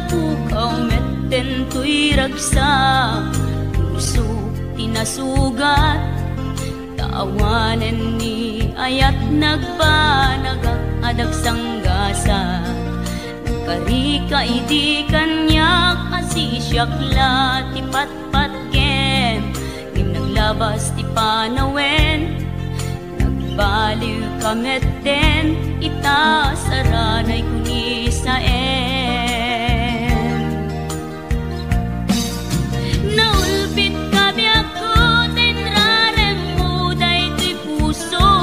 pukaw metten tuy ragsa, puso tinasugat, taawanan ni ayat nagbanagak adag sanggasa. Nagkarika idi kanyak asisyakla ti patpatkem, ngim naglabas ti panawen, nagbaliw kametten ita saranay kuni saen. Naulpit kabiyak ko tinrarem mo daytoy puso,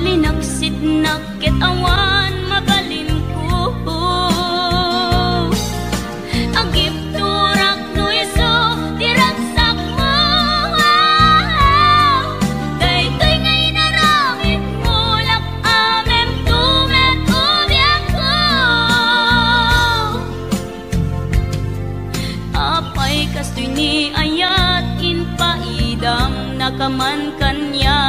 linaksit nakit awan mabalin ko. Agip turak no iso diragsak mo, daytoy ngay naramit mo lak amem tumet ubiyak ko. Apay kastoy ni ayat inpaidam nakaman kanya,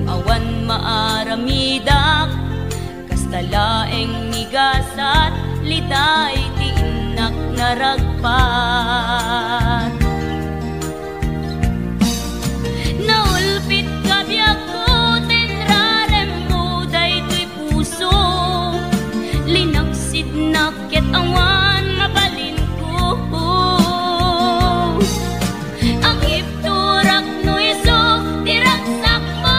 awan maaramidak kastalaeng nigasat litay ti inak naragpat. Naulpit kabiyak ko tinrarem mo daytoy puso, linaksid nakit awan mabalin ko. Ang ipturak no iso diragsak mo,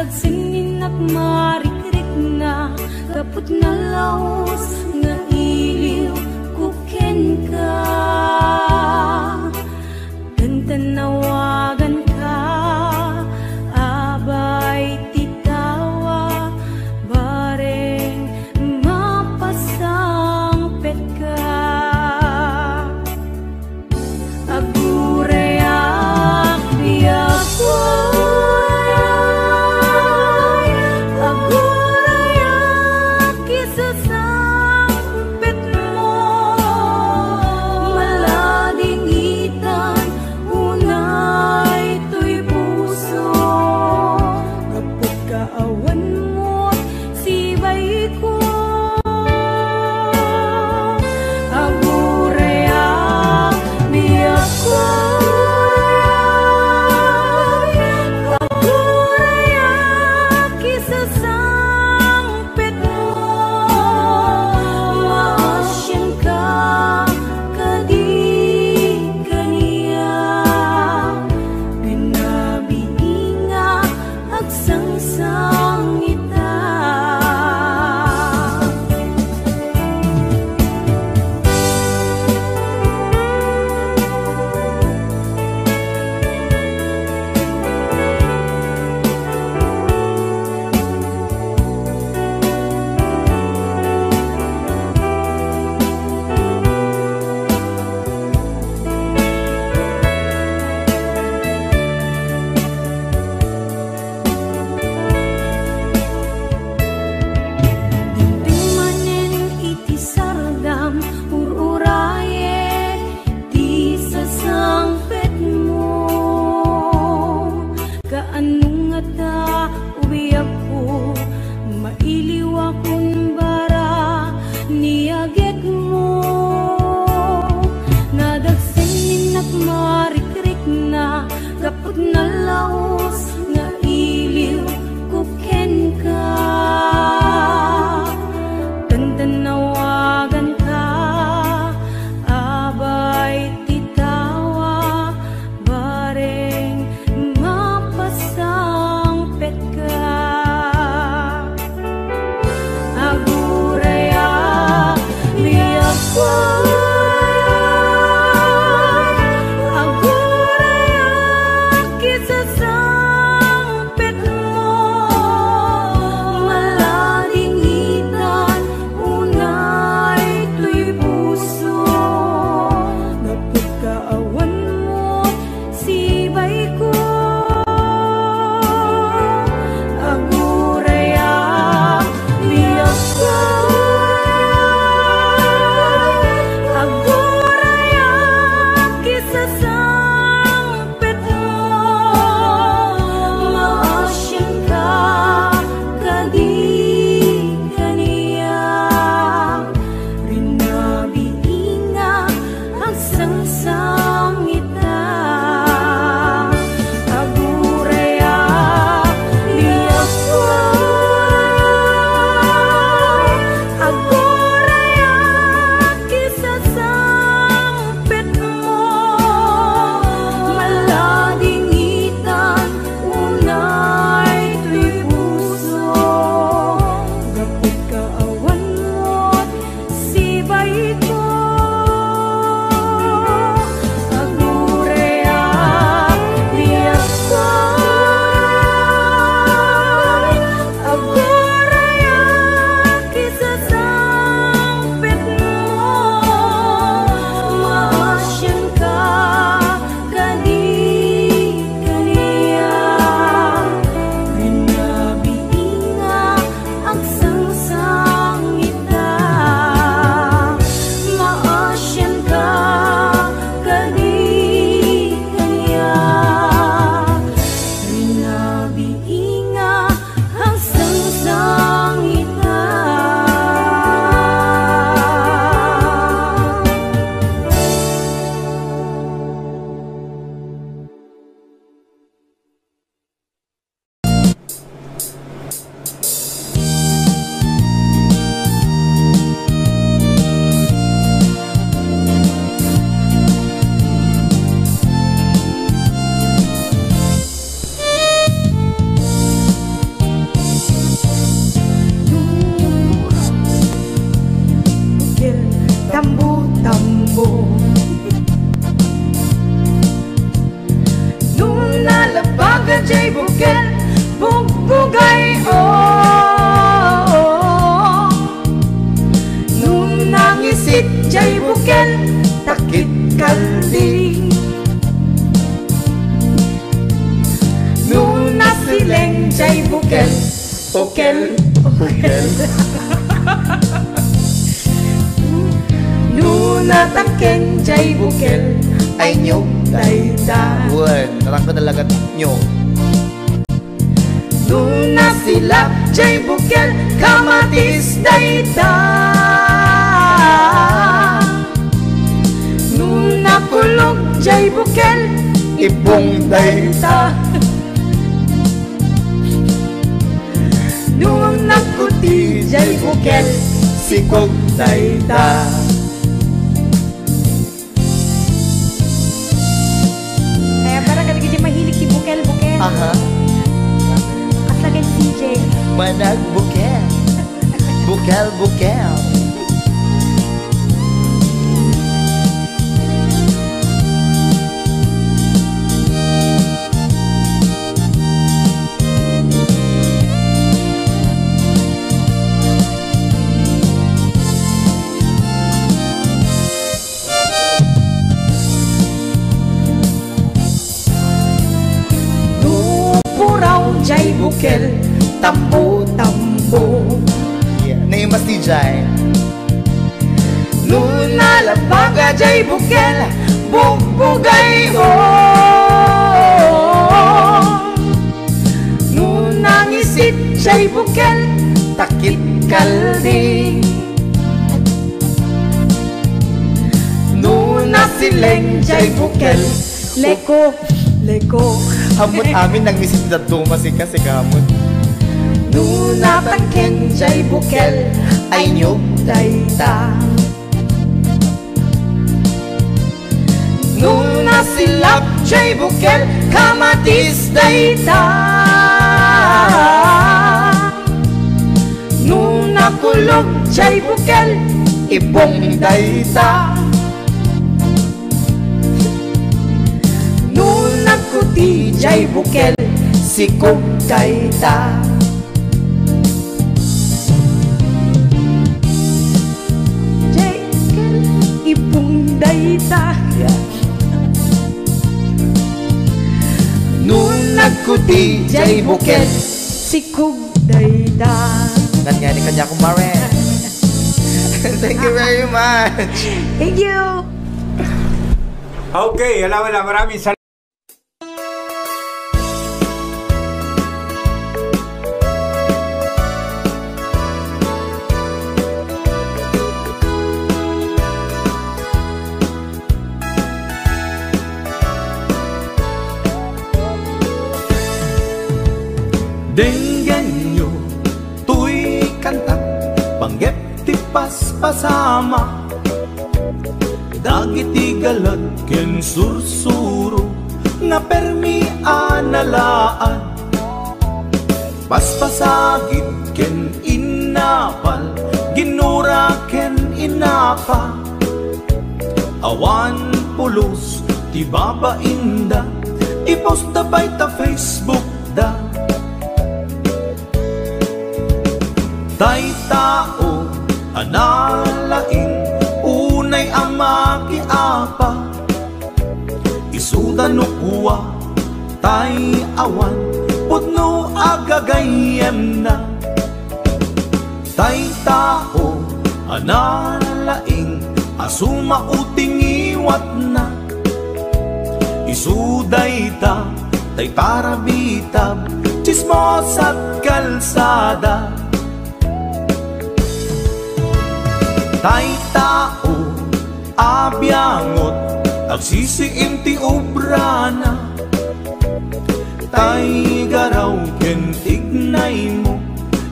Dagsimin at marikrik na kaput na laos nga iliw kuken ka. Tanawagan ka, abay titawa, bareng mapasangpet ka. Agurayak biyak ko, agurayak isasangpet mo, malading itan una jay bukel bugbugay nung nangisit jay bukel takit kalding nung nasileng jay bukel bukel bukel nung natangken jay bukel ay nyo dayda Buwan, narang ko talaga nyo nung nasilap jay bukel kamatis dayda nung nakulog jay bukel Ibong dayta nung nakuti jay bukel Sikog dayta kaya parang kadagad yung mahilig si bukel Aha, at lagay si CJ manag bukel Bukel, bukel jay bukel tambo-tambo Yeah, naimas di Jai nung nalabaga jay bukel bugbugay nung nangisit jay bukel takit kaldi nung nasileng jay bukel leko leko Hamot amin nang misit na dumasi kasi kamot nung natangken jay bukel Ay nyo dayta nung nasilap jay bukel kamatis dayta nung nakulog jay bukel Ibong dayta nung nakuti jay bukel Sikog dayta jay bukel ibong dayta Yeah Nung nagkuti jay bukel sikog dayta Nangyari kanya kumaren Thank you very much thank you. Okay, alam mo na, maraming salamat. Denggan nyo, tuy kanta, panggep ti paspasama Dagiti galat ken sursuro, nga permi analaan Paspasagit ken inapal, ginura ken inapa Awan pulos, ti babainda, ipost da bay ta Facebook da Tay tao, analaing, unay ama kiapa Isuda no kuwa, tay awan, putno agagayem na Tay tao, analaing, asuma uting iwat na Isuday ta, tay parabitab, chismos at kalsada Tay tao, abyangot, agsisiim ti obrana Tay garaw ken tignay mo,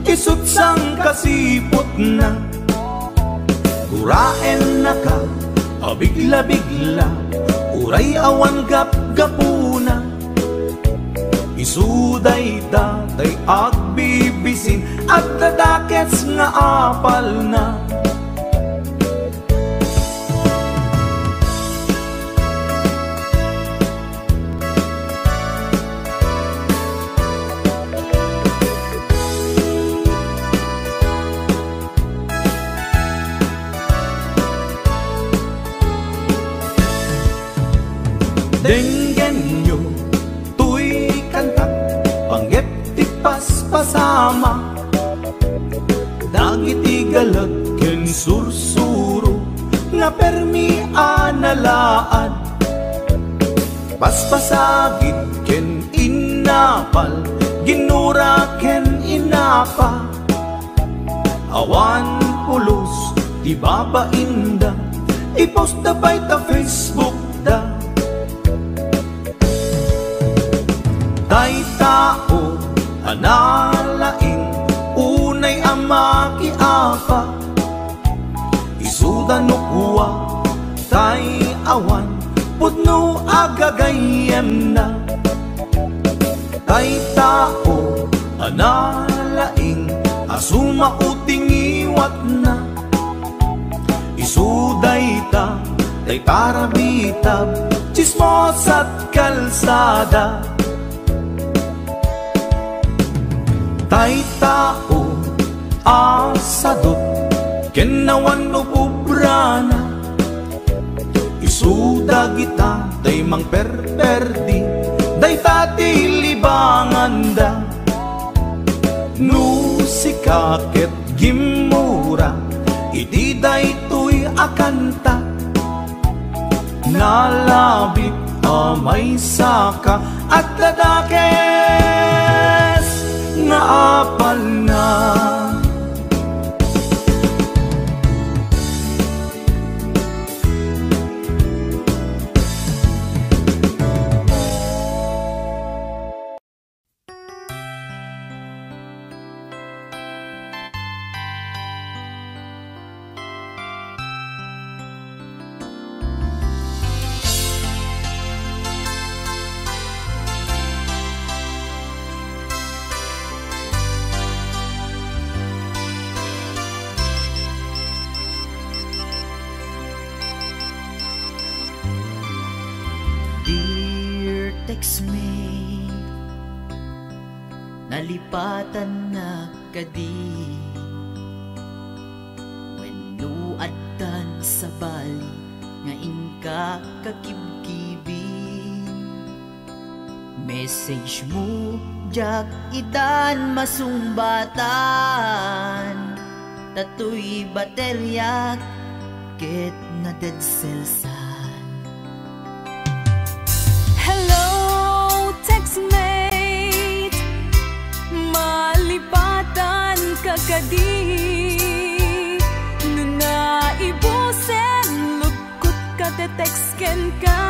isut sang kasipot na Guraen na ka, abigla-bigla, uray awan gap-gapuna Isuday ta, tay agbibisin, at dadakets nga apal na Kenyo tuy kantak panggep ti paspasama dagiti galag ken sursuro nga permi analaad paspasagid ken inapal ginura ken inapa awan pulos di babainda i-post da by ta Facebook da tay tao analaing unay ama kiapa isuda no kuwa tay awan putno agagayem na tay tao analaing asuma uting iwat na isuday ta tay parabitab chismos at kalsada tay tao asadot kenawan no pubrana isuda kita tay mang perperdi day tati libanganda no sikaket gimura iti day tuy akanta nalabit amay saka at dadakes nga apal na textmate, nalipatan na kadi wenno addan sa bali nga inka kakibkibin message mo jak itan masumbatan tatoy bateryak ket na dead cells. Textmate, malipatan kagadi nuna ibusen lukut ka te-textken ka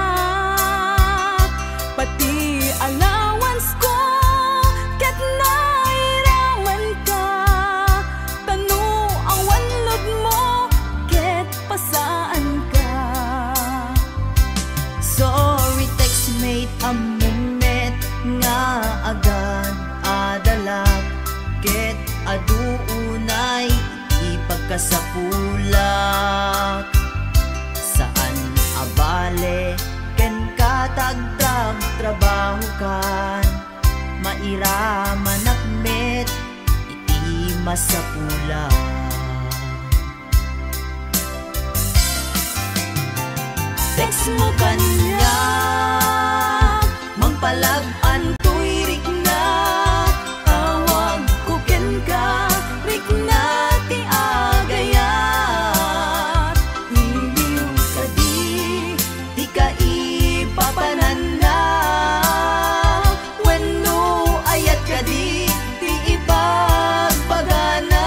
pati allowance ko ket nairaman ka tanu awan lod mo ket pasaan ka. Sorry textmate, nga agad adalag ket aduunay ipagkasapulak saan abale ken katagdrag trabaho kan mairaman akmet iti masapulak. Text mo kanya mangpalagpan tuy rik na tawag ko ken ka rik na ti agayat iliw ka di ka ipapanan na wenno ayat ka di ipagpagana.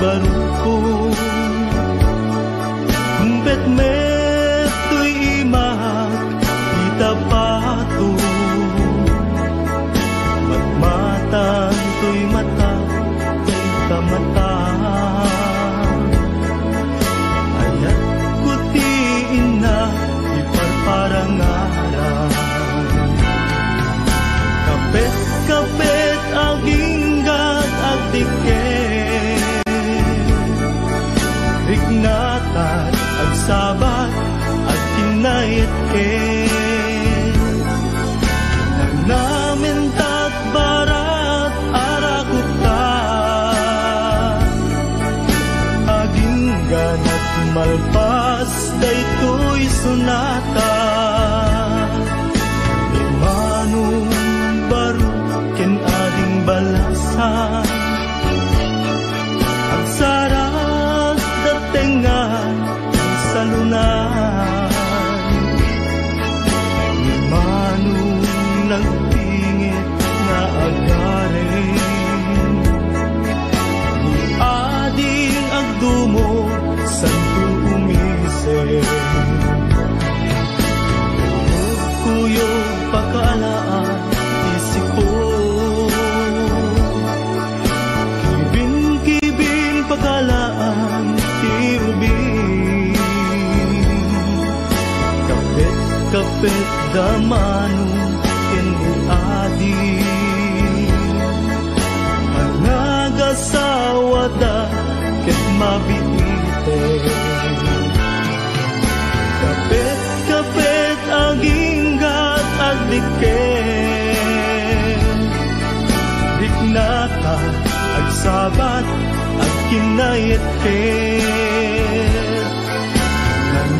baruko bet met tuy imak kita pato matmatan tuy mata kita mata ayat kutiin na iparparangaran kapet aginggat at tiket rignatan ag sabat at kinayet namin tat barat arakuta aginggan at malpas daytoy sunata imanong baru ken ading balasan ang sarap datengan sa lunan imanong nagtingit na agarin ni ading agdumo santo umisen kuyog pagkaalaan isipo kibin pagkalaan tiubin kapit damanong adi managasawa da ket mabite kapit aginggat agdiket diknata ag sabat ag kinayet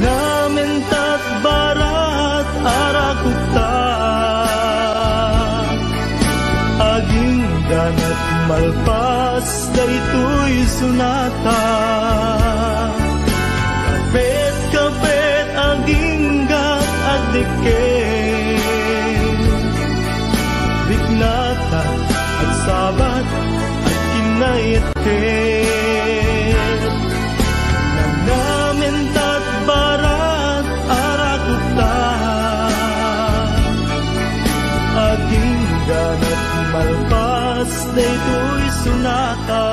namin tat barat arakuta aging ganat malpas daytoy sunata kapit aginggat agdiket diknata ag sabat ag kinayet namin tat barat arakuta aging ganat malpas daytoy sunata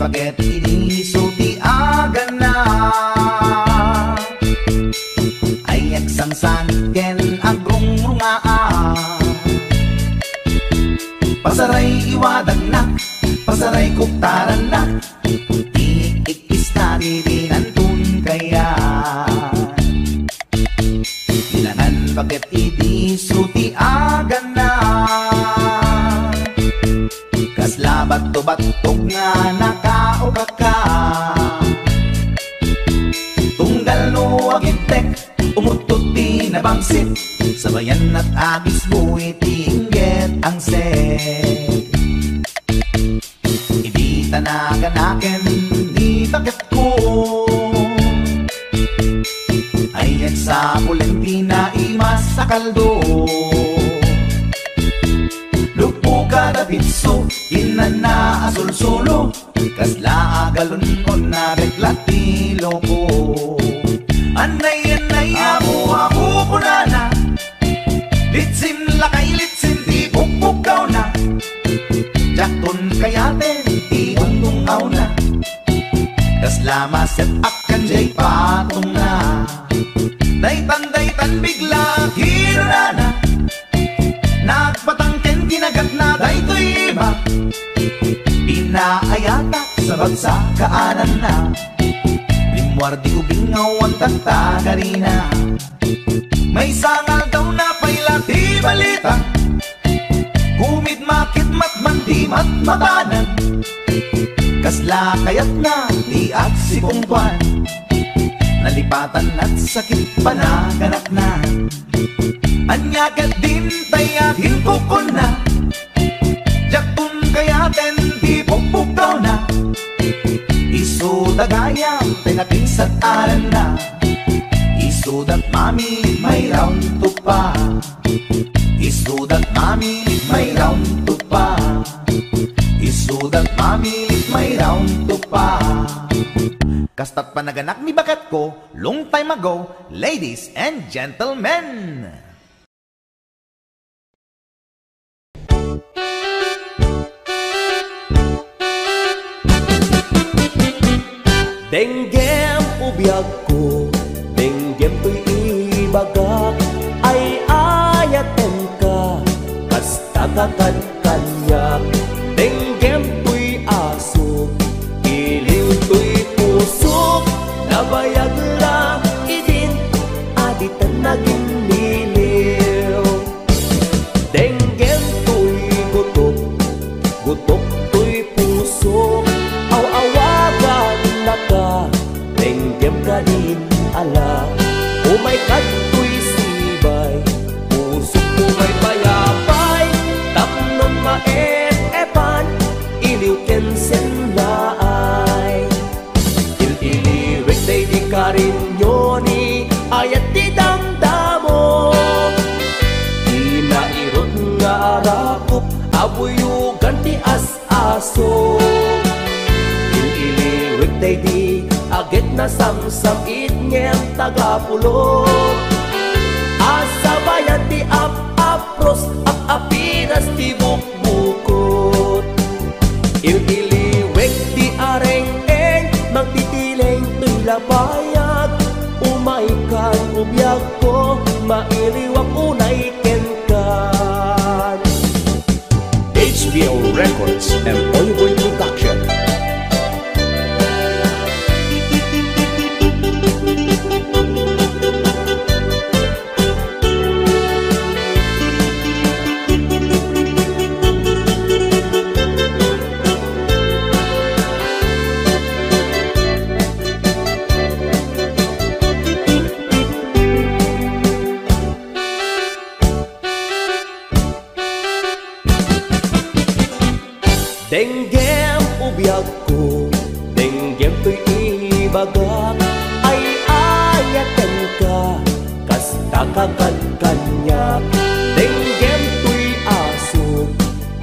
paket inisulti agan na ay eksang saniken agong rungaa pasaray iwadag na pasaray kuktaran na ikis na dirinantun kaya ilangan paket inisulti agan na kaslabat to batog nga nakaugak ka tunggal no agintek umutot di nabangsit sabayan at agis mo itingget ang set hindi tanaganaken di bakit ko ayan sa Valentina imas sa kaldo kada pitso, inana azul solo kasla agalon ko na reklatilo ko anay amu punana litsin lakay litsin di pukpukaw na jakton kayaten di ungtungaw na kasla maset akan jay patong na daytan bigla hirana nagpatangken kinagat na daytoy iba pinaayatak sa bagsakaanan na limwar di ubingaw ang tagtagarina may sangal daw na pailati balita humid makit matman di matmatanan kasla kayat na di at si pungkwan nalipatan at sakit panaganak na anyagat din tayakin ko na jaktun kayaten di pukpukaw na isudagayang tinapinsat aran na isudat mami may round to pa isudat mami may round to pa isudat mami may round to pa kastat panaganak mi bakat ko long time ago ladies and gentlemen. Denggem ubiyag ko, denggem to'y ibagak, ay ayaten ka, kasta kakankanyak. Denggem to'y aso, iliw to'y pusok, nabayag la idin, aditan naging niliw. Denggem to'y gutok, gutok to'y pusok, aw-awagan ka, denggem ka din ala umay kato'y sibay pusok ko may payapay tapnon maep-epan iliw kensen laay il-iliwek day di ka rin yoni ayat di damdamo inairot nga arakop abuyugan ti as-aso day di agit na samsam itnyem tagapulo asabayan ti ap-apros ap-apiras ti bukbukot il-iliwek ti areng-eng magtitileng tuy labayag umaykan ubiyag ko mailiwak unay kenkan HBO Records and Oliboy Production. Denggem ubiyag ko, denggem to'y ibagak, ay ayaten ka, kasta kakankanyak. Denggem to'y aso,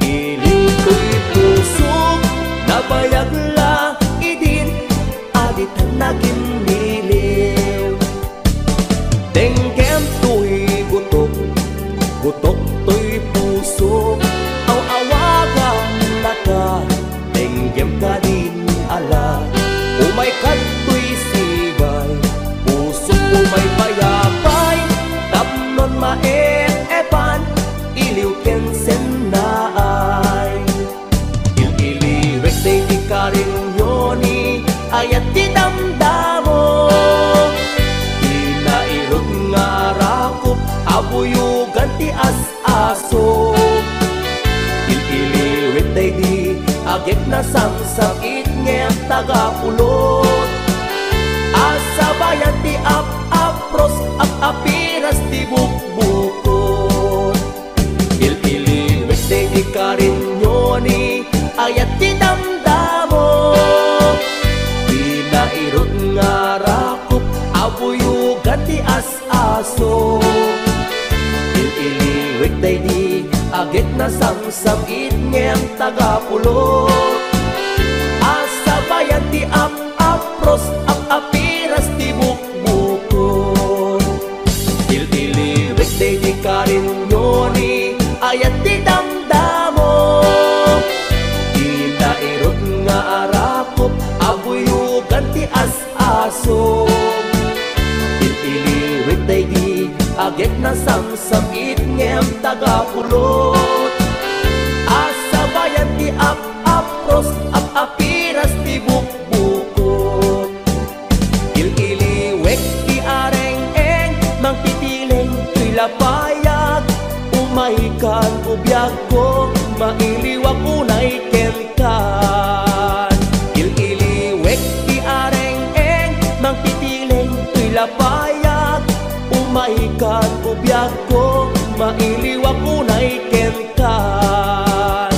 iliw to'y pusok, nabayag la idin, aditan naging niliw. Denggem to'y gutok, gutok to'y pusok, aw-awagan ka, denggem ka din abuyugan ti as-aso. Ililiwit day di agit na sangsakit ngem tagapulot. Asabayan ti ap-apros ap-apiras ti bukbukot. Ililiwit day di karinyoni ayat ti damdamo. Di nairot nga rakop abuyugan ti as-aso. Ililiwit day di agit na samsabit ngem tagapulot. Asabayan ti ap-apros ap-apiras ti bukbukot. Ililiwit day di karinyoni ayat ti damdamo. Di nairot nga arakop abuyugan ti as-aso. Ililiwit day di agit na samsabit ngem tagapulot. Asabayan ti ap-apros ap-apiras ti bukbukot. Ililiwek ti areng-eng mangtitileng ti lapayag. Umahikan ubiyag ko mailiwag unay kenkan. Ililiwek ti areng-eng mangtitileng ti lapayag. Umahikan ubiyag ko mailiwag unay kenkan.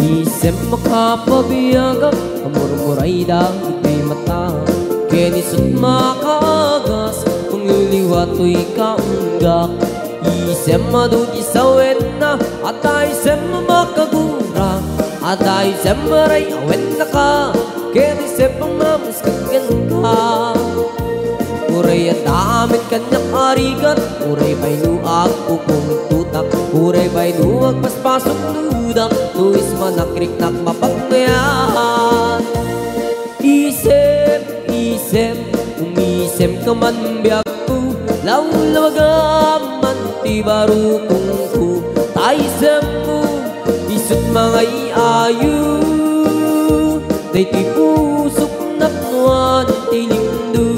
Isem makapabiyagak amur-muray dang ito'y mata. Kenisot makagas pangliliwato'y kaunggak. Isem madugi sa wena at isem makagura. At isem maray awen na ka kenisem pangmamuskagan ka. Uray at damit kanyang arigat. Uray ba'y nuag pupong tutak. Uray ba'y nuag paspasok ludak. Tuis manakrik-nak mapagmayan. Isem, isem, umisem ka man biyak ko. Lawlawagaman ti barukong ko. Taisem mo, isut mga iayo. Day ti pusok napnuan ti lindo.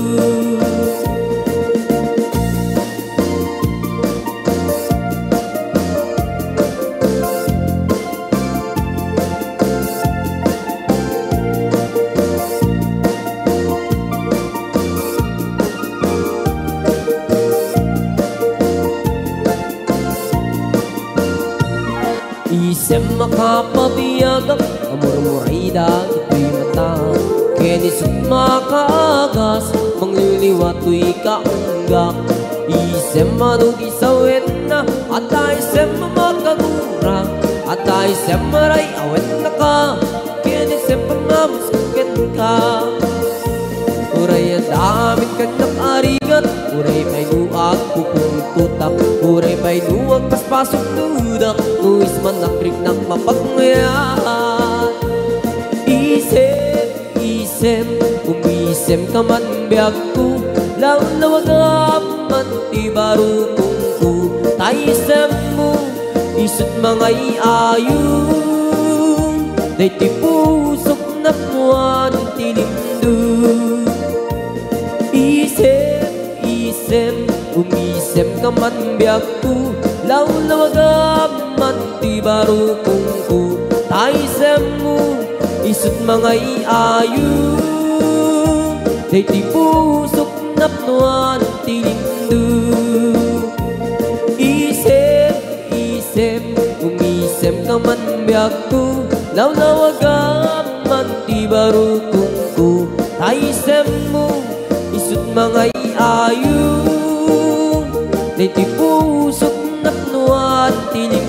Isem makapabiyagak amur-muray dang ito'y mata. Kenisot makagas mangliliwato'y kaunggak. Isem madugi sa wena at isem makagura. At isem maray awen na ka kenisem pangmamuskagan ka. Uray ang damit kanyang arigat. Uray ba'y nuag pupong tutak. Uray ba'y nuag paspasok ludak. Tuis manakrik ng mapagmayan. Isem, isem, umisem ka man biyak ko. Lawlawagaman ti barukong ko. Taisem mo, isut mga iayo. Day ti pusok na puwan ti lindo. Isem, isem, umisem ka man biyak ko. Lawlawagaman ti barukong ko. Taisem mo, isut mga iayo. Day ti pusok napnuan ti lindo. Isem, isem, umisem ka man biyak ko. Lawlawagaman ti barukong ko. Taisem mo, isut mga iayo. Day ti pusok napnuan ti lindo.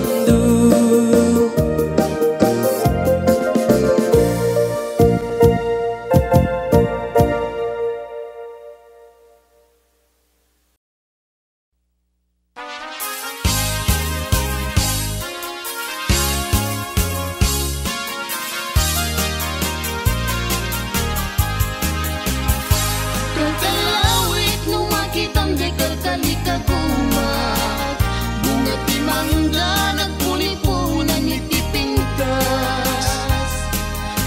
Pagkalawit mangga nagpuni-punan itipintas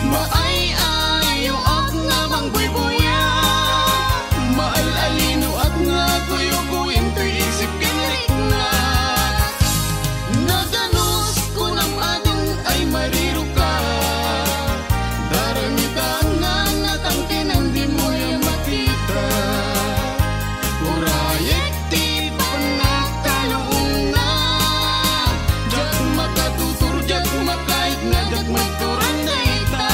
maay-ayo at nga mangbuy-buya maal-alino at nga guyo-guyin to'y isip kinriknat naganos ko ng adong ay mariro ka daramitan nga natangkin ang di mo yung makita urayek ti panagkaloong na jak makatutur jak makait na jak magturan na ita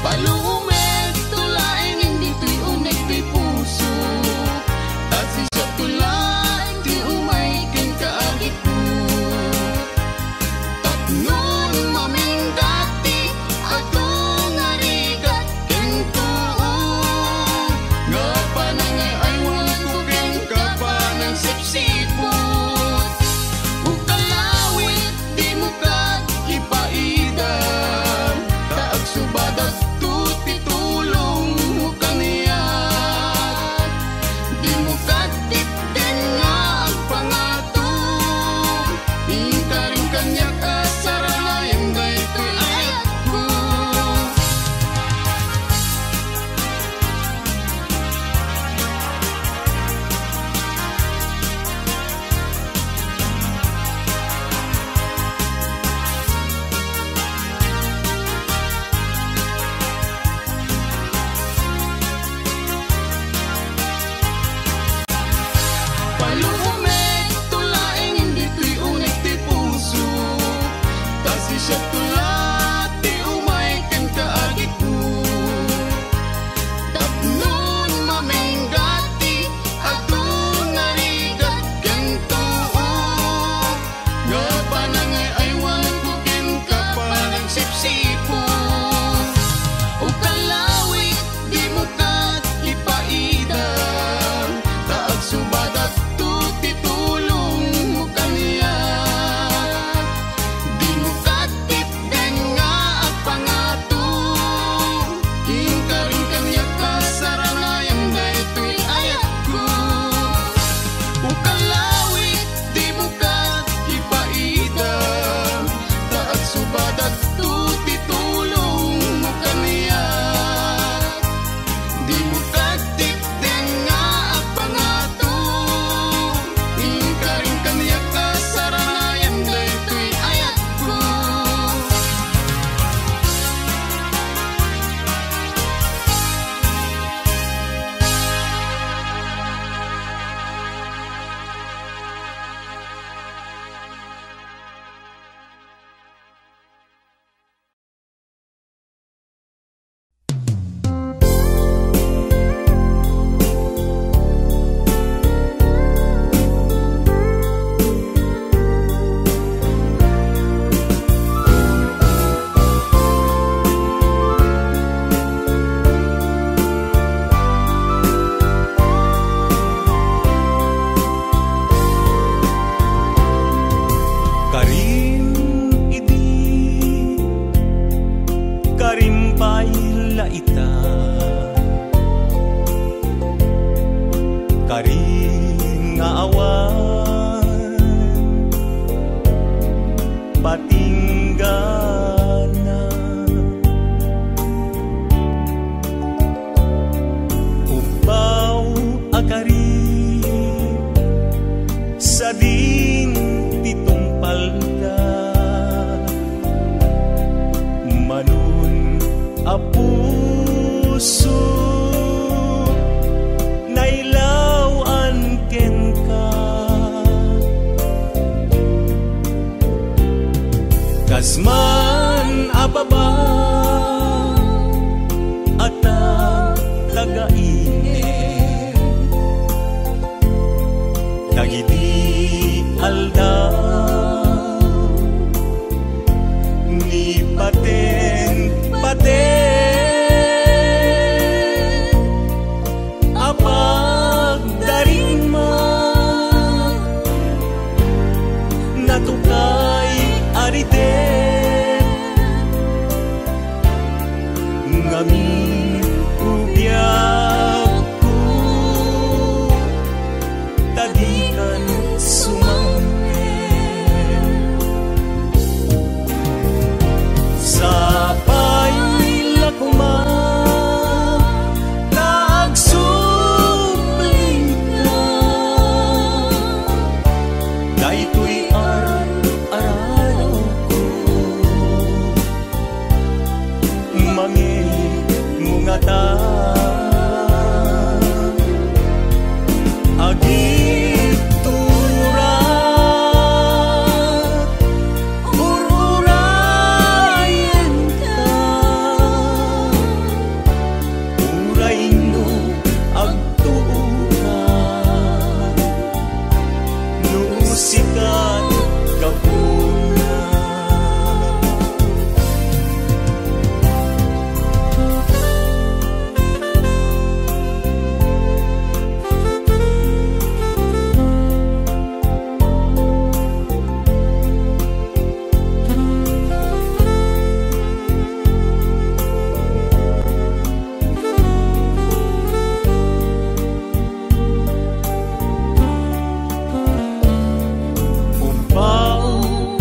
palumet tulaeng hindi to'y unek to'y puso at si siya tulaeng ti umay ken kaagit ko tapnon maming dati ato nga rigat ken tuo nga panangay ay wala ko ken kapanang sipsipot ukalawit di mo kat ipaidan taag subadat tuti tulong mo kaniyat di mo kat tipden nga ang pangatong intaring kanyak asaranayan daytoy ayat ko palumet tulaeng hindi to'y unek ti puso kasi siya tulat ti umay ken kaagit ko tapnon maminggati ato nga rigat ken tuo nga panangay ay wala ko ken kapanang sipsipo ukalawit di mo kat ipaidan taag subadat tuti tulong mo kaniyat di mo kat tipden nga ang pangatong inkaring kanyak kasaranayan daytoy ayat ko ukalawit di mo kat ipaidan taag subadat tuti tulong mo kaniyat di mo kat tipden nga ang pangatong inkaring kanyak kasaranayan daytoy ayat ko Karim idi Karim paila ita Karim nga awan patinggana upaw akarim sa din titumpal ka manun apuso nailawan ken ka kasman ababa ata tagainit tagiti aldaw ni paten apag darima natukay ariden ngamin ubyak ko tadikan sumangke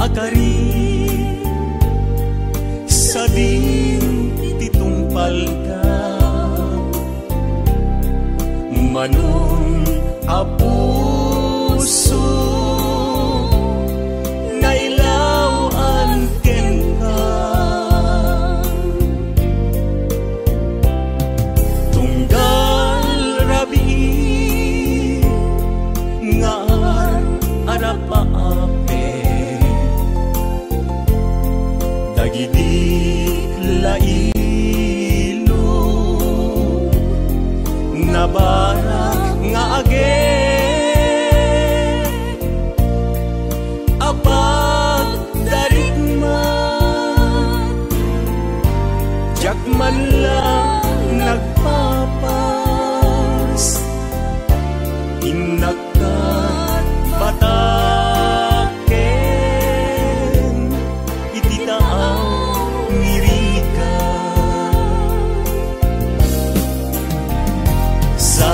akari sa din titungpal ka manon a puso nailawan ken ka tunggal rabi nga arapaape dagiti lailo nabara nga age apag darigmat jakman lang nagpapas inakat bataken ititaang ngirika sa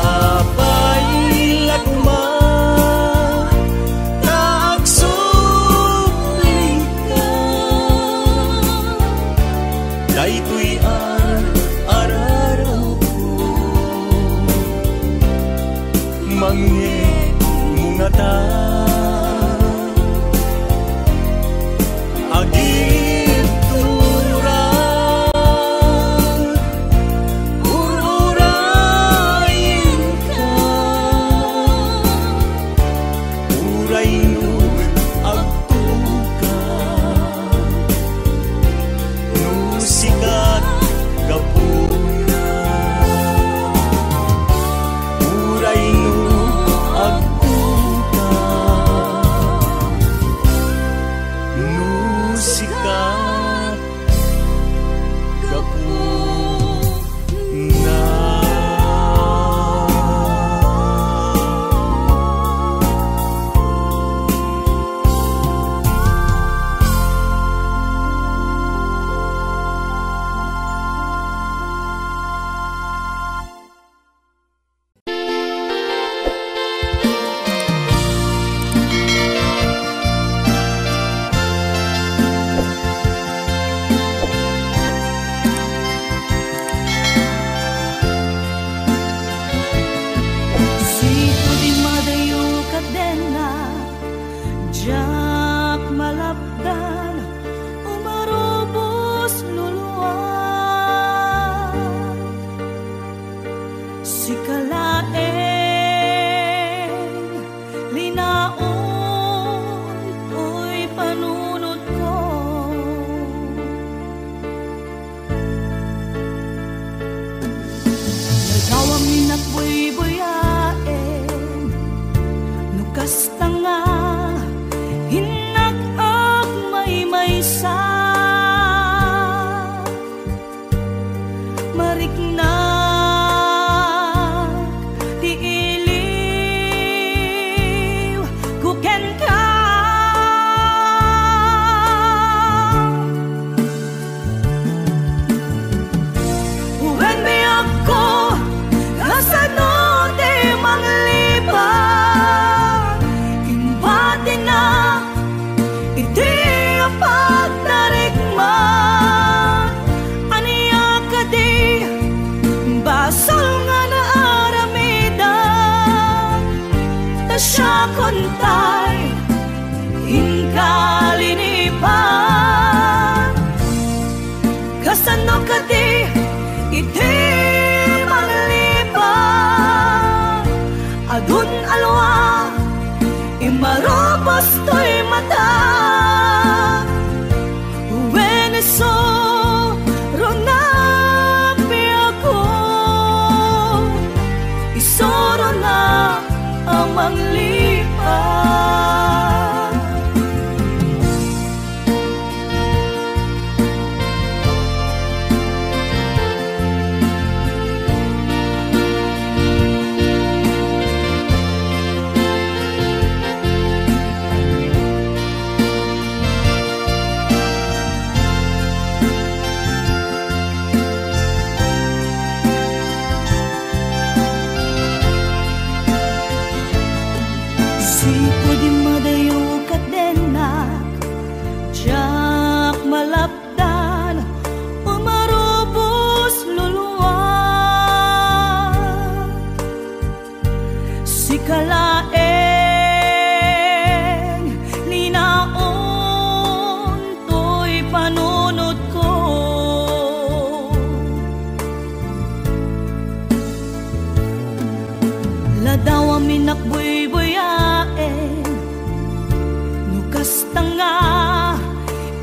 Basta nga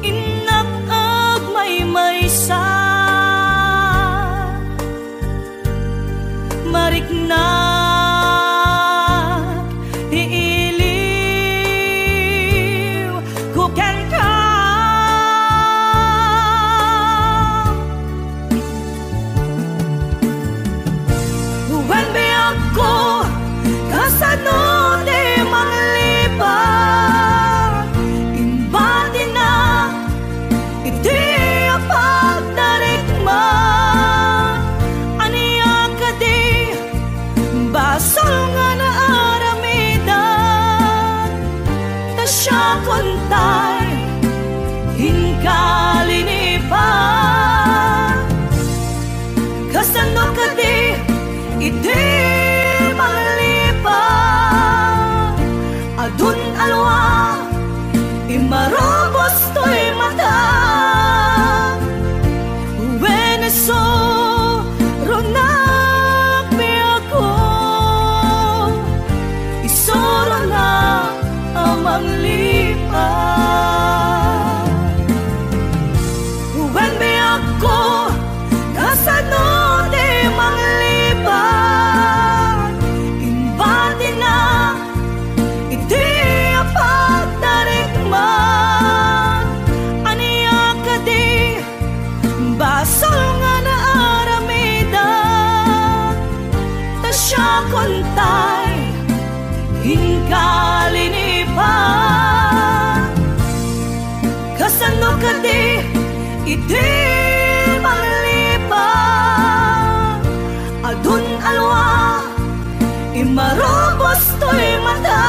inakag may sa mariknak iiliw kuken ka when be ako kasano di manglipat imbadi na iti apagdarikma aniya ka di basal nga na aramidan ta siya kontay hinkalinipan kasano ka di iti manglipat adun alwa imarobos to'y mata Veneso ronak mi ako isoro na amang lipat when mi ako kasano di manglipat imbadi na iti apagdarikman aniya ka di basal nga na aramidan ta siya kontay hinkalinipan kasano ka di iti manglipat adun alwa imarobos to'y mata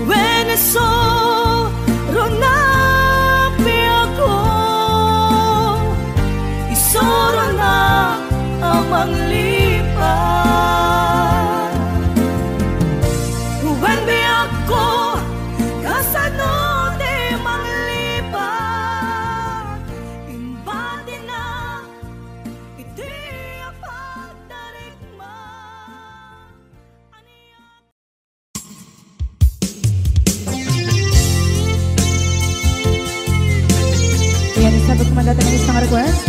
Veneso ronak mi ako isoro na amang lipat when be ako kasano di manglipat imbadi na iti apagdarikman Yan, sabag kumandata ng isang request.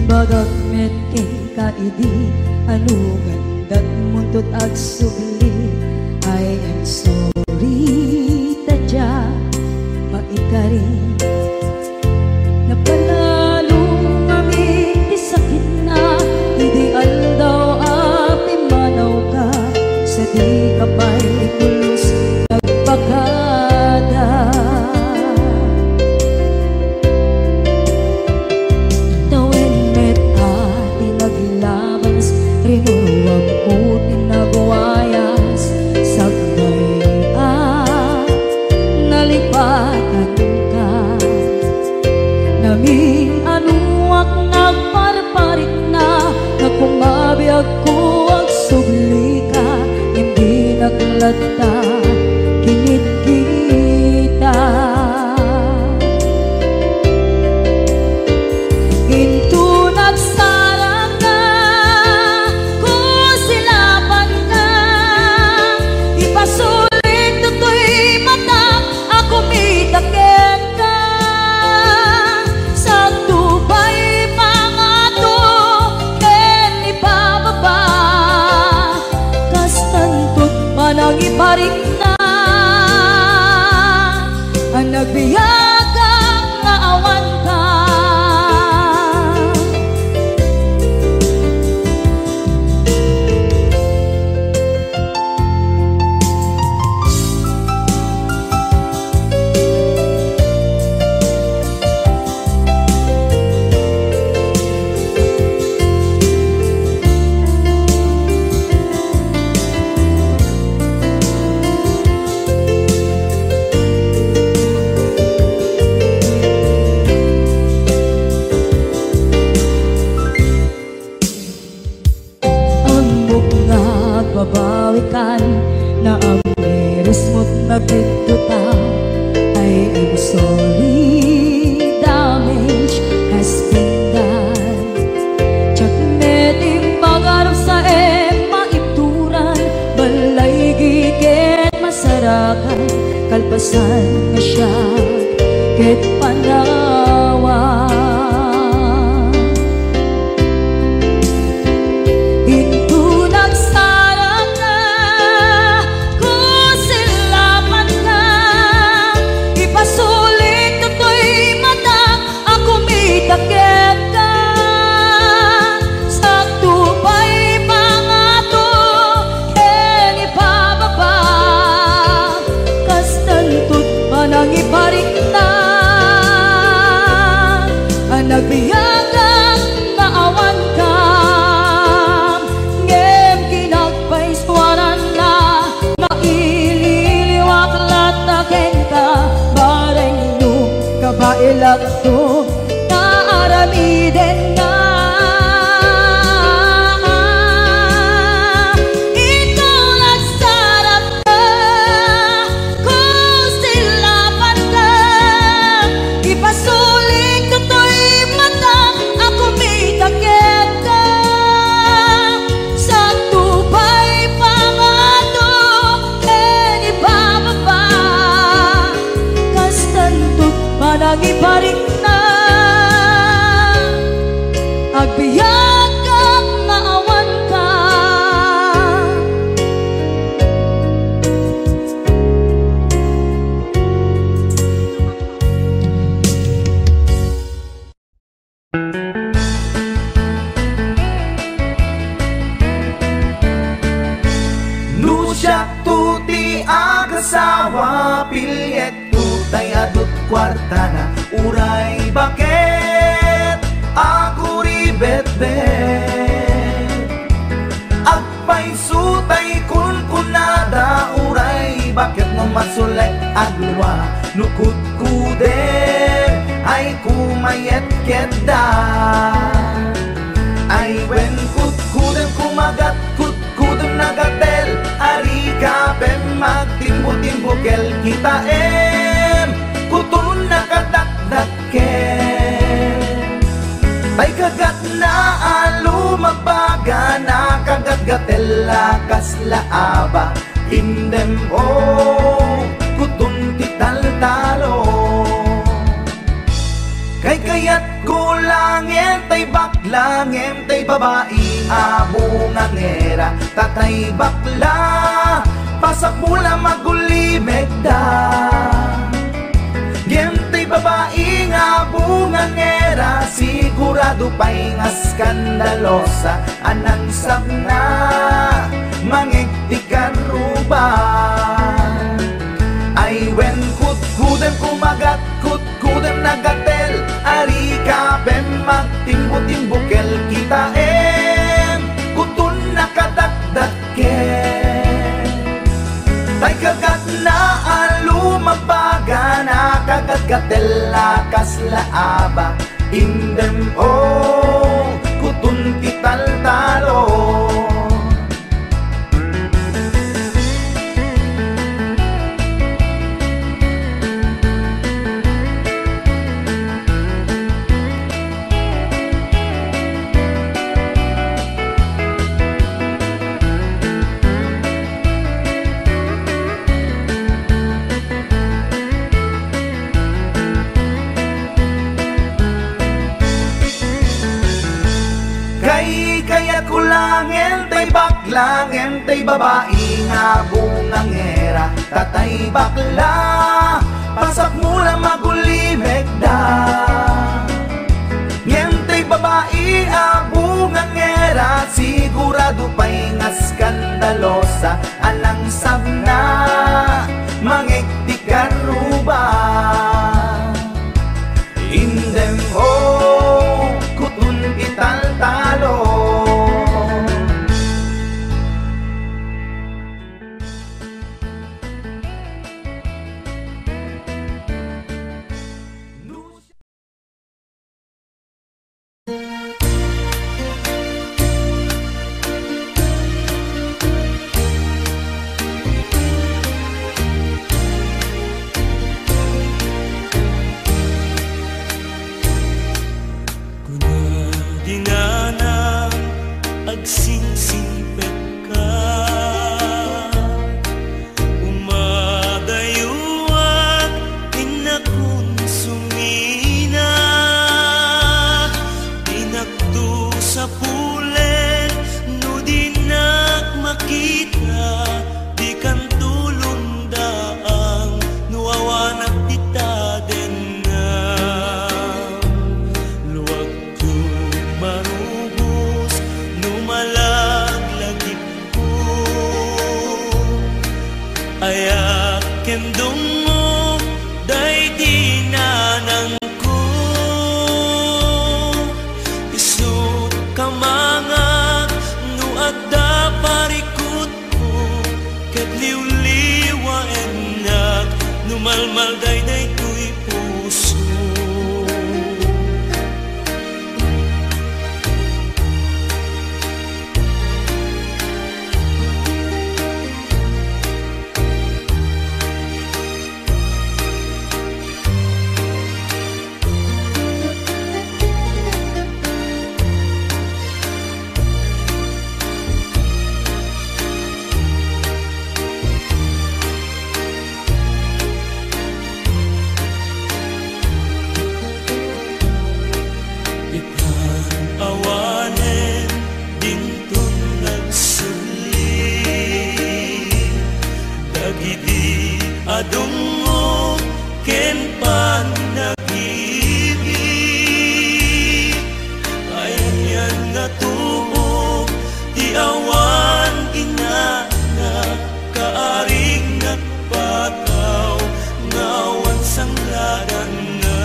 Bagak met kay kaidi anugan dat muntot ag sugli I am sorry tadya maikari napanalo kami isakit na ideal daw api manaw ka sa di kapay pulos nagpakada rinuruwag ko tinagwayas sagnay nalipatan ka ket panawa. Itu nagsarap na ko silaman ka, ipasulit to'y mata ako may takip ka. Sa tupay pangato en ipababa, kastantot manang iparik na. Nagbiyagang naawan ka, ngem kinagpaiswanan na, maililiwak lataken ka, bareng no kabailak to, naaramiden na. Ito nagsarap na, kung silapan ka, ipasulit ko to'y mata, ako may takip ka. Sa tupay pangato en ibababa, kastantot manang iparik na. Agbiyak kang naawan ka. Nusyak tuti agasawa, pilyet tutay adut kwarta na, uray bakit ako ribet-bet. Agpay sutay kunkunada, uray bakit no masulay agluwa, nukut kuder ay kumayet keda. Ay wen kutkudem kumagat kutkudem nagatel, ari kapem magtimbo-timbokel kita kutun nakadakdaken. Tay kagat na alumabaga, nakagat-gatel lakas laaba, indem kutun tital-talo. Kay kayat kulangin, tay baklangin, tay babae abungan era, tatay bakla, pasak mula magulimeg da. Gem tay babae abungan era, sigurado pa'y nga skandalosa, anang sabna, mangiktikan ruban. Ay wen kutkudem kumagat, kutkudem nagatel, ari kapem magtimbo-timbokel kita kutun nakadakdaken. Tay kagat na alumabaga, nakagat-gatel lakas laaba, indem kutun tital-talo. Kaya kulangin, tay baklangin, tay babae nga bungangera, tatay bakla, pasak mula magulimeg da. Ngentay babae abungangera, sigurado pa'y nga skandalosa, anang sabna, mangiktikan ruba. Indem kutun ital-talo. man nag-ibig ay yan nga tubo di awan inana kaarig nagpataw ngawan sangladan na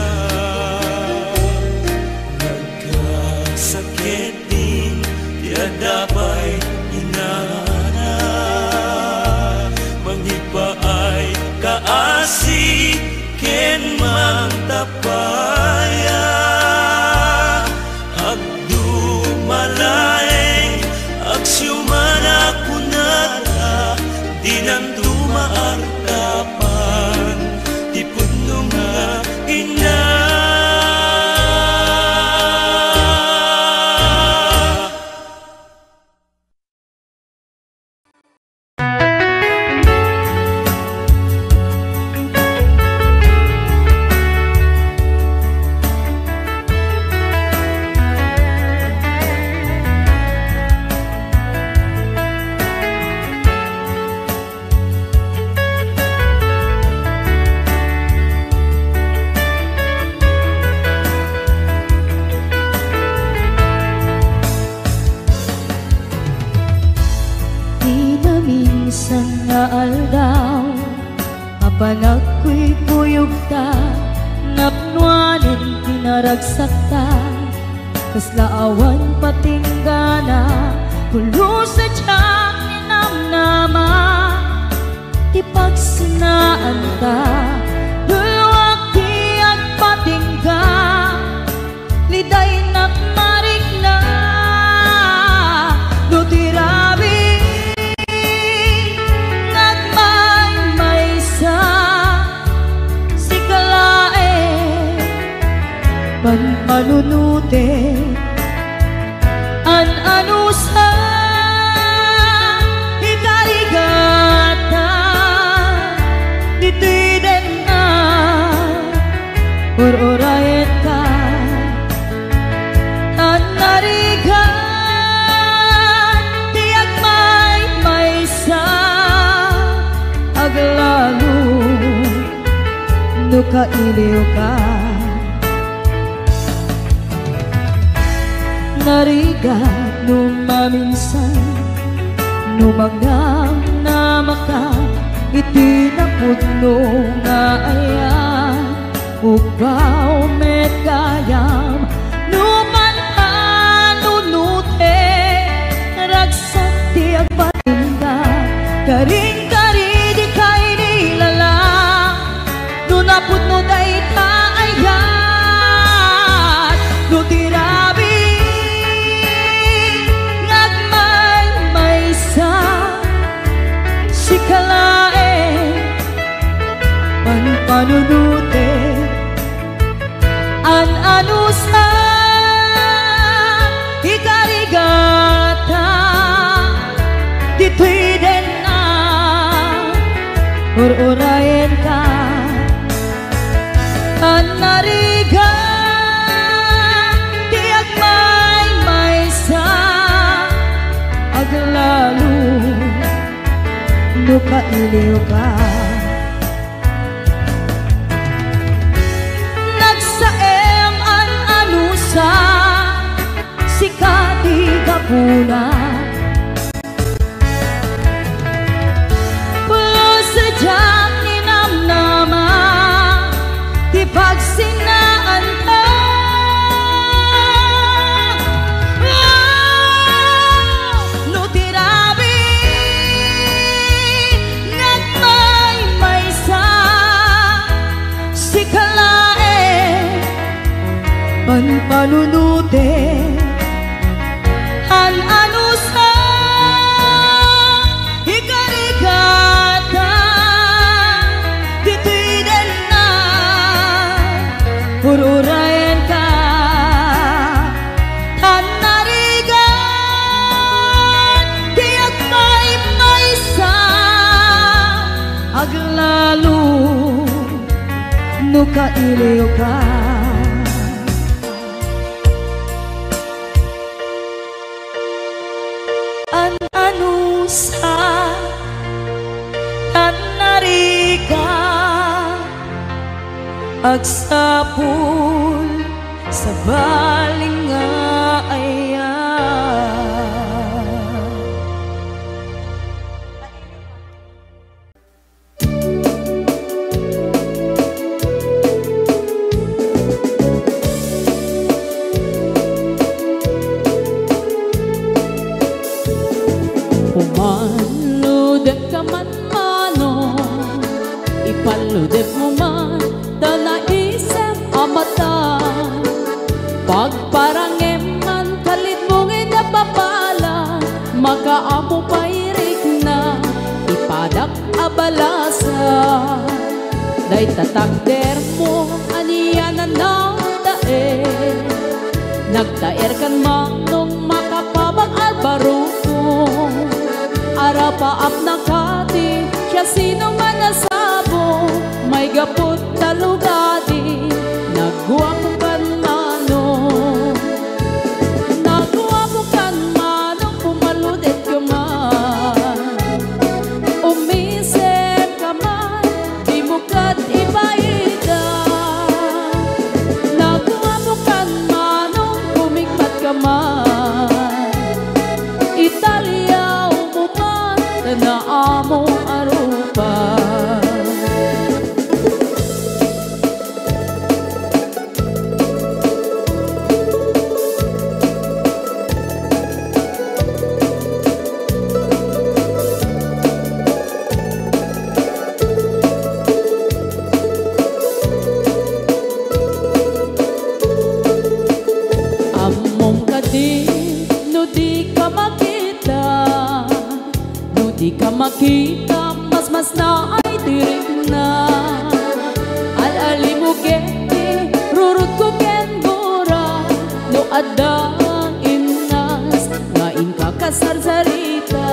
nagkasakit din di adapay inana mangipaay kaasi ken mang tapaya agdumalaeng agsyuman ako nara di nang dumaartapan di puno nga ina. Panagko'y kuyog ta, napnuanin pinaragsakta, kaslaawan patinggana, pulo sa tiyak ninamnama, ipagsinaan ta, dulwag di at patingga, liday nakmarik na, nutirabi. Panunute an-ano sa ikarigata dito'y din na or-orayet ka an-narigan tiyak may sa aglalo nukailiw ka narigat numaminsan numagdam na maka itinapudno nga ayan ubaw met kayam numan panunute ragsak tiyak patinda karing-kari di kay nilala nunapudno day taayan nutirabi panunute an-ano sa ikarigata dito'y din na or-orayen ka an-narigan tiyak may sa aglalo nukailiw ka sikati kapuna pulo sa diyang ninamnama di pagsinaan ka nutirabi nagmay sa sikalae panunute an-ano sa ikarigata dito'y din na ururayan ka an-narigan tiyak may sa aglalo nukailiw ka agsapul sa baling nga aya. Pumaludet ka man mano, ipaludet mo man dalaisip amata. Pagparangem man kalit mong inapapala, makaamo pairik na ipadak abalasa. Day tatakder mo aniya na nagdaer, nagdaer kan manong makapabang albaruko. Arapaap na kati, siya sino man nasabo, may gapot talugadi, nagguwa mo kan mano. Nagguwa mo kan mano, pumaludet ka man. Umisip ka man, di mo kat ibaida. Nagguwa mo kan mano, kumikmat ka man. Italia na amo arupa. Among kadin, no di ka makita, di ka makita, mas na ay tirik na. Alali mo kete, rurut ko ken gora, no adang inas, ngain ka kasarsarita.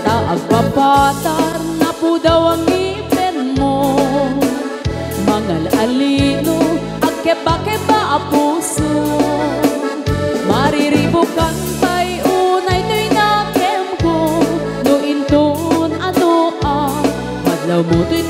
Taag papatar na po daw ang ngipin mo, mangal alino, agkeba-keba a puso. Mariribukan pa'y unay to'y nakem ko, no inton ano madlaw mo to'y